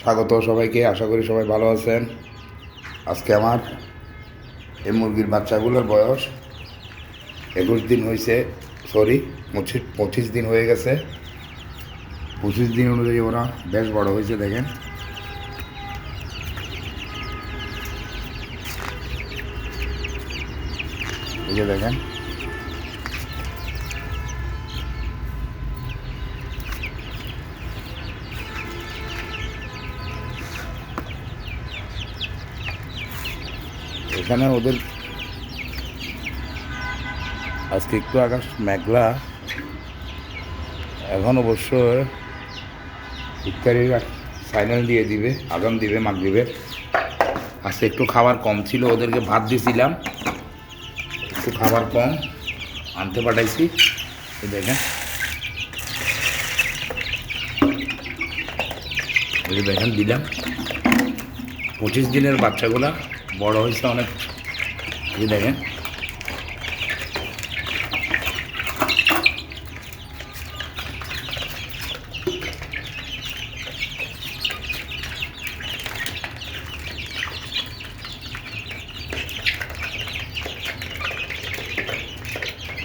স্বাগত সবাইকে, আশা করি সবাই ভালো আছেন। আজকে আমার এই মুরগির বাচ্চাগুলোর বয়স 21 দিন হয়েছে, সরি 25 দিন হয়ে গেছে। 25 দিন অনুযায়ী ওরা বেশ বড় হয়েছে। দেখেন, এই যে দেখেন, এখানে ওদের আজকে একটু আকাশ মেঘলা। এখন অবশ্য ইফতারির সাইনাল দিয়ে দিবে, আগাম দিবে, মাগরিবের। আজকে একটু খাবার কম ছিল, ওদেরকে ভাত দিয়েছিলাম, একটু খাবার কম আনতে পাঠাইছি। দেখেন, এই দেখেন দিলাম। 25 দিনের বাচ্চাগুলা বড় হয়েছে অনেক। এই দেখেন,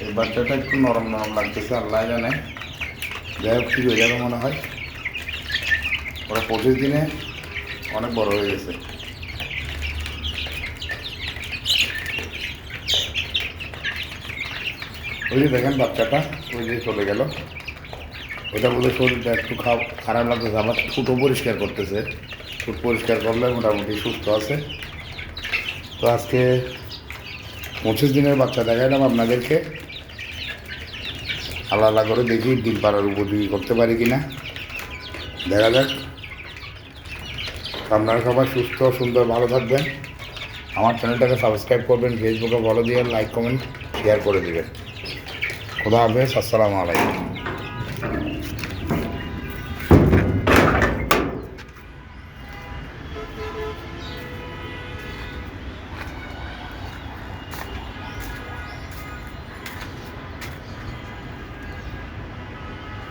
এই বাচ্চাটা একটু নরম নরম লাগতেছে, আল্লাহ জানে। যাই হোক, ঠিক হয়ে যাবে মনে হয়। ওরা 25 দিনে অনেক বড় হয়ে গেছে। ওই যে দেখেন বাচ্চাটা, ওই যে চলে গেল। ওটা বলে শরীরটা একটু খারাপ লাগতেছে, আবার ঠুটো পরিষ্কার করতেছে। ঠুট পরিষ্কার করলে মোটামুটি সুস্থ আছে। তো আজকে 25 দিনের বাচ্চা দেখাইলাম আপনাদেরকে। আল্লাহ আল্লাহ করে দেখি ডিম পাড়ার উপযোগী করতে পারি কিনা, দেখা যাক। আপনারা সবাই সুস্থ সুন্দর ভালো থাকবেন। আমার চ্যানেলটাকে সাবস্ক্রাইব করবেন, ফেসবুকে ফলো দিয়ে লাইক কমেন্ট শেয়ার করে দেবেন। খুদা হাফেজ, আসসালামু আলাইকুম।